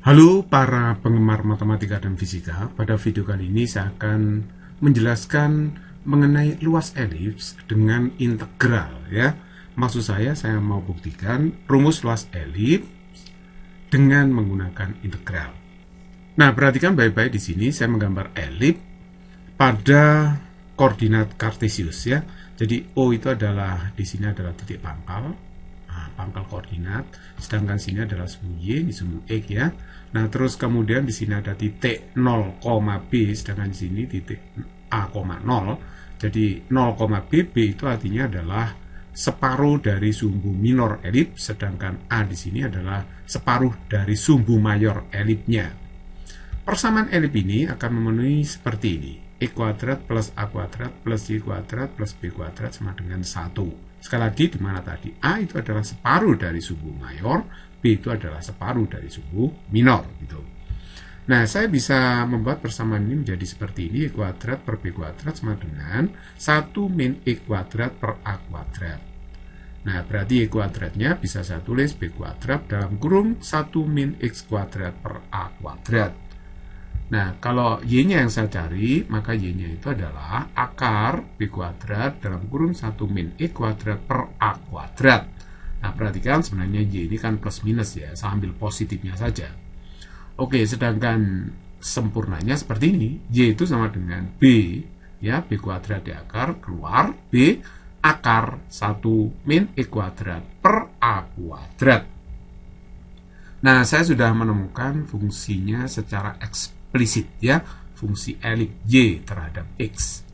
Halo para penggemar matematika dan fisika, pada video kali ini saya akan menjelaskan mengenai luas elips dengan integral ya. Maksud saya mau buktikan rumus luas elips dengan menggunakan integral. Nah, perhatikan baik-baik di sini saya menggambar elips pada koordinat kartesius ya. Jadi O itu adalah di sini adalah titik pangkal. Pangkal koordinat, sedangkan sini adalah sumbu Y, di sumbu X ya. Nah, terus kemudian di sini ada titik 0, B, sedangkan di sini titik A, 0. Jadi 0, B itu artinya adalah separuh dari sumbu minor elips, sedangkan A di sini adalah separuh dari sumbu mayor elipsnya. Persamaan elips ini akan memenuhi seperti ini. X kuadrat plus A kuadrat plus Y kuadrat plus B kuadrat sama dengan 1. Sekali lagi, di mana tadi A itu adalah separuh dari sumbu mayor, B itu adalah separuh dari sumbu minor gitu. Nah, saya bisa membuat persamaan ini menjadi seperti ini. Y kuadrat per B kuadrat sama dengan 1 min X kuadrat per A kuadrat. Nah, berarti Y kuadratnya bisa saya tulis B kuadrat dalam kurung 1 min X kuadrat per A kuadrat. Nah, kalau Y-nya yang saya cari, maka Y-nya itu adalah akar B kuadrat dalam kurung 1 min X kuadrat per A kuadrat. Nah, perhatikan sebenarnya Y ini kan plus minus ya, saya ambil positifnya saja. Oke, sedangkan sempurnanya seperti ini, Y itu sama dengan B, ya, B kuadrat di akar, keluar B akar 1 min X kuadrat per A kuadrat. Nah, saya sudah menemukan fungsinya secara eksplisit ya, fungsi elips Y terhadap X.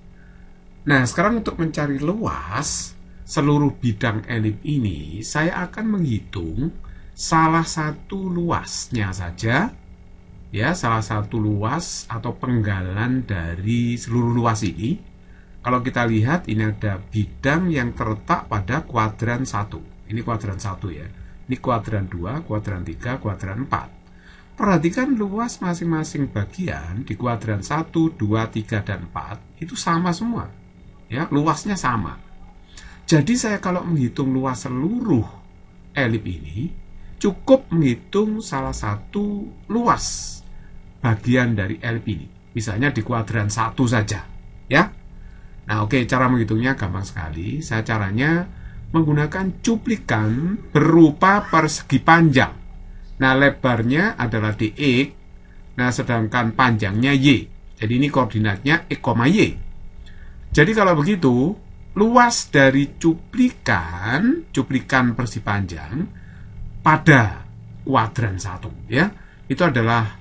Nah, sekarang untuk mencari luas seluruh bidang elips ini, saya akan menghitung salah satu luasnya saja ya, salah satu luas atau penggalan dari seluruh luas ini. Kalau kita lihat, ini ada bidang yang terletak pada kuadran 1. Ini kuadran 1 ya. Ini kuadran 2, kuadran 3, kuadran 4. Perhatikan luas masing-masing bagian di kuadran 1, 2, 3, dan 4 itu sama semua. Ya, luasnya sama. Jadi saya kalau menghitung luas seluruh elips ini, cukup menghitung salah satu luas bagian dari elips ini. Misalnya di kuadran 1 saja. Ya. Nah, oke, cara menghitungnya gampang sekali. Saya caranya menggunakan cuplikan berupa persegi panjang. Nah, lebarnya adalah dx. Nah, sedangkan panjangnya y. Jadi ini koordinatnya x, y. Jadi kalau begitu, luas dari cuplikan persegi panjang pada kuadran 1 ya, itu adalah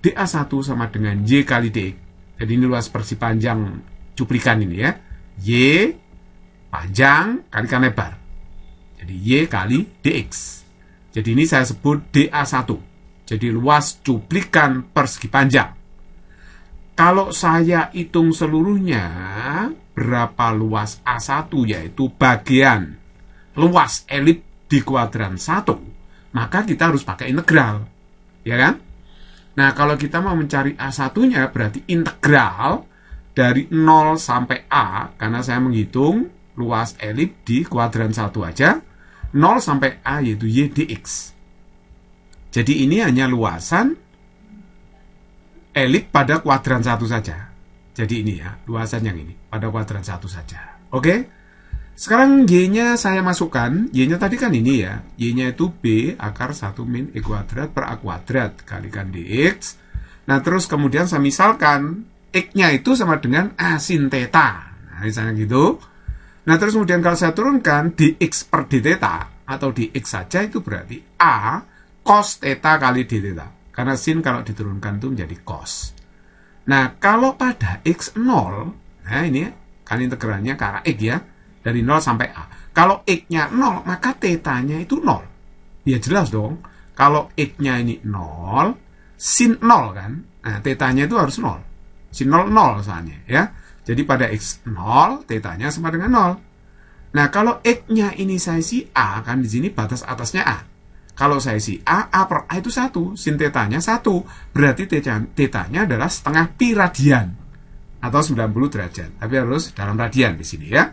dA1 sama dengan y kali dx. Jadi ini luas persegi panjang cuplikan ini ya. Y panjang kalikan lebar. Jadi Y kali dx. Jadi ini saya sebut dA1. Jadi luas cuplikan persegi panjang. Kalau saya hitung seluruhnya, berapa luas A1, yaitu bagian luas elips di kuadran 1, maka kita harus pakai integral. Ya kan? Nah, kalau kita mau mencari A1-nya, berarti integral dari 0 sampai A, karena saya menghitung luas elips di kuadran 1 aja, 0 sampai A yaitu y dx. Jadi ini hanya luasan elips pada kuadran 1 saja. Jadi ini ya, luasan yang ini pada kuadran 1 saja. Oke? Sekarang y-nya saya masukkan. Y-nya tadi kan ini ya. Y-nya itu B akar 1 min X kuadrat per A kuadrat kalikan dx. Nah, terus kemudian saya misalkan X-nya itu sama dengan A sin theta. Nah, misalnya gitu. Nah, terus kemudian kalau saya turunkan dx per d theta atau dx saja, itu berarti A cos theta kali d theta. Karena sin kalau diturunkan itu menjadi cos. Nah, kalau pada x 0, nah ini kan integralnya ke arah x ya, dari 0 sampai A. Kalau x-nya 0, maka theta-nya itu 0. Ya jelas dong, kalau x-nya ini 0, sin 0 kan, nah theta-nya itu harus 0. Sin 0, 0 soalnya ya. Jadi pada x 0, theta-nya sama dengan 0. Nah, kalau x-nya ini saya si A, kan di sini batas atasnya A. Kalau saya si A per A itu 1, sin theta-nya 1. Berarti theta-nya adalah setengah pi radian. Atau 90 derajat. Tapi harus dalam radian di sini ya.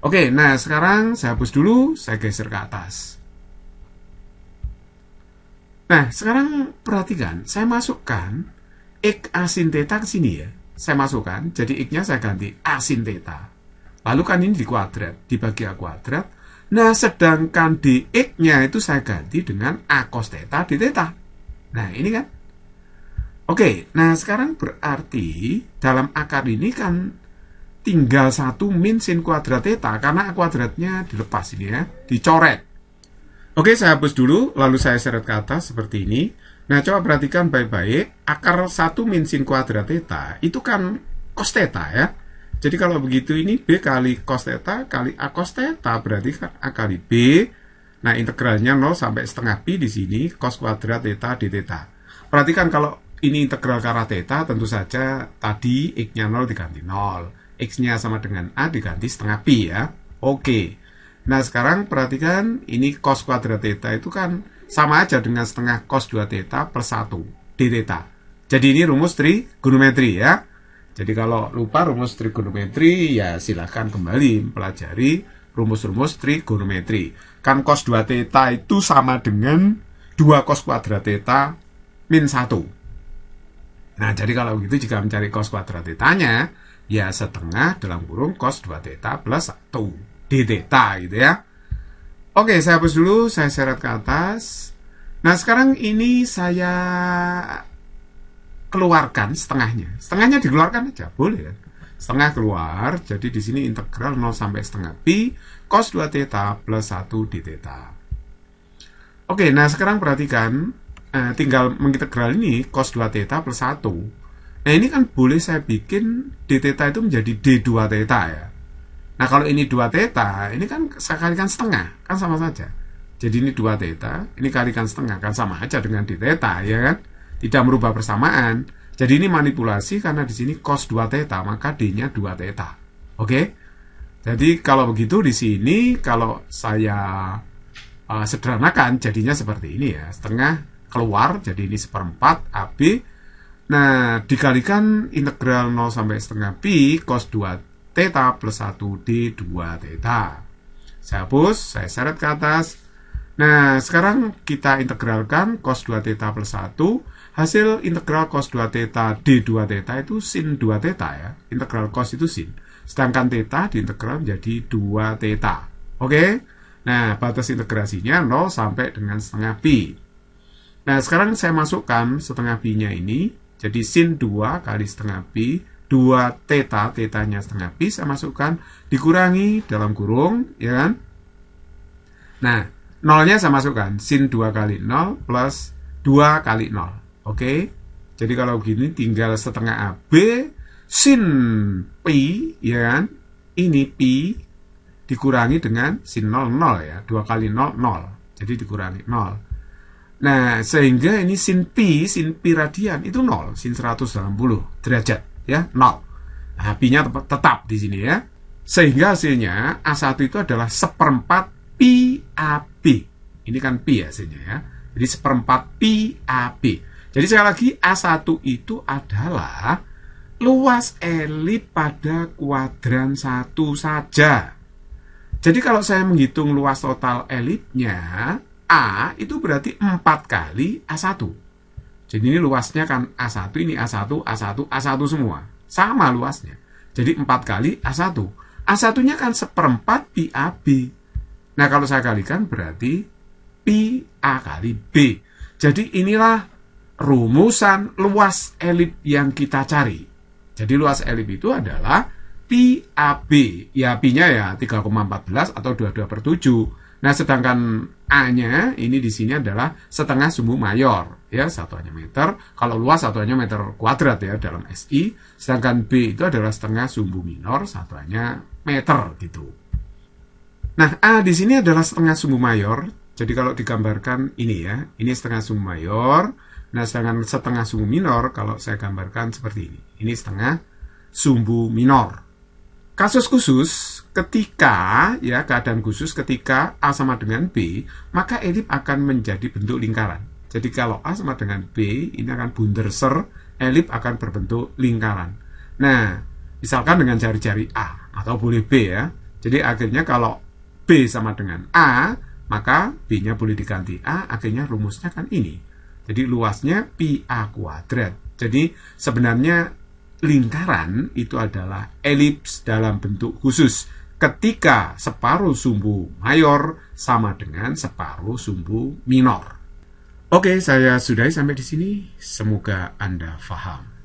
Oke, nah sekarang saya hapus dulu, saya geser ke atas. Nah, sekarang perhatikan, saya masukkan X A sin theta ke sini ya. Saya masukkan, jadi X-nya saya ganti A sin theta. Lalu kan ini dikuadrat, dibagi A kuadrat. Nah, sedangkan di X-nya itu saya ganti dengan A cos theta di theta. Nah, ini kan. Oke, nah sekarang berarti dalam akar ini kan tinggal 1 min sin kuadrat theta, karena A kuadratnya dilepas ini ya, dicoret. Oke, saya hapus dulu, lalu saya seret ke atas seperti ini. Nah, coba perhatikan baik-baik, akar 1 min sin kuadrat theta, itu kan cos theta ya. Jadi kalau begitu ini B kali cos theta kali A cos theta, berarti kan A kali B. Nah, integralnya 0 sampai setengah pi di sini, cos kuadrat theta di theta. Perhatikan kalau ini integral ke arah theta, tentu saja tadi X-nya 0 diganti 0. X-nya sama dengan A diganti setengah pi ya. Oke. Nah, sekarang perhatikan ini cos kuadrat theta itu kan sama aja dengan setengah cos 2 theta plus 1 d theta. Jadi ini rumus trigonometri ya. Jadi kalau lupa rumus trigonometri ya silahkan kembali pelajari rumus-rumus trigonometri. Kan cos 2 theta itu sama dengan 2 cos kuadrat theta min 1. Nah, jadi kalau begitu jika mencari cos kuadrat theta-nya ya setengah dalam kurung cos 2 theta plus 1 d theta gitu ya. Oke, saya hapus dulu, saya seret ke atas. Nah, sekarang ini saya keluarkan setengahnya. Setengahnya dikeluarkan aja, boleh kan? Setengah keluar, jadi di sini integral 0 sampai setengah pi cos 2 theta plus 1 d theta. Oke, nah sekarang perhatikan, tinggal mengintegral ini cos 2 theta plus 1. Nah, ini kan boleh saya bikin d theta itu menjadi d2 theta ya. Nah, kalau ini 2 theta, ini kan saya kalikan setengah, kan sama saja. Jadi ini 2 theta, ini kalikan setengah, kan sama aja dengan d theta, ya kan? Tidak merubah persamaan. Jadi ini manipulasi karena di sini cos 2 theta, maka d-nya 2 theta. Oke? Jadi kalau begitu di sini, kalau saya sederhanakan, jadinya seperti ini ya. Setengah keluar, jadi ini seperempat AB. Nah, dikalikan integral 0 sampai setengah pi cos 2 theta plus 1 d2 theta. Saya hapus, saya seret ke atas. Nah, sekarang kita integralkan cos 2 theta plus 1. Hasil integral cos 2 theta d2 theta itu sin 2 theta ya. Integral cos itu sin. Sedangkan theta diintegral menjadi 2 theta. Oke? Nah, batas integrasinya 0 sampai dengan setengah pi. Nah, sekarang saya masukkan setengah pi-nya ini. Jadi sin 2 kali setengah pi 2 theta, theta-nya setengah pi, saya masukkan, dikurangi dalam kurung, ya kan? Nah, nolnya saya masukkan, sin 2 kali 0 plus 2 kali 0. Oke? Jadi kalau begini tinggal setengah AB, sin pi, ya kan? Ini pi, dikurangi dengan sin 0, 0 ya. 2 kali 0, 0. Jadi dikurangi 0. Nah, sehingga ini sin pi radian, itu 0, sin 180 derajat. Ya, 0. Nah, pi-nya tetap di sini ya. Sehingga hasilnya A1 itu adalah seperempat pi AB. Ini kan pi hasilnya ya. Jadi seperempat pi AB. Jadi sekali lagi A1 itu adalah luas elip pada kuadran 1 saja. Jadi kalau saya menghitung luas total elipnya, A itu berarti 4 kali A1. Jadi ini luasnya kan A1, ini A1, A1, A1 semua. Sama luasnya. Jadi 4 kali A1. A1-nya kan seperempat pi AB. Nah, kalau saya kalikan berarti pi A kali B. Jadi inilah rumusan luas elip yang kita cari. Jadi luas elip itu adalah pi AB. Ya, pi-nya ya 3,14 atau 22/7. Nah, sedangkan A-nya ini di sini adalah setengah sumbu mayor, ya, satuannya meter. Kalau luas satuannya meter kuadrat ya dalam SI. Sedangkan B itu adalah setengah sumbu minor, satuannya meter gitu. Nah, A di sini adalah setengah sumbu mayor. Jadi kalau digambarkan ini ya, ini setengah sumbu mayor. Nah, sedangkan setengah sumbu minor kalau saya gambarkan seperti ini. Ini setengah sumbu minor. Kasus khusus ketika ya keadaan khusus ketika A sama dengan B, maka elip akan menjadi bentuk lingkaran. Jadi kalau A sama dengan B, ini akan bunderser, elip akan berbentuk lingkaran. Nah, misalkan dengan jari-jari A atau boleh B ya. Jadi akhirnya kalau B sama dengan A, maka B-nya boleh diganti A, akhirnya rumusnya kan ini. Jadi luasnya pi A kuadrat. Jadi sebenarnya lingkaran itu adalah elips dalam bentuk khusus ketika separuh sumbu mayor sama dengan separuh sumbu minor. Oke, saya sudahi sampai di sini. Semoga Anda paham.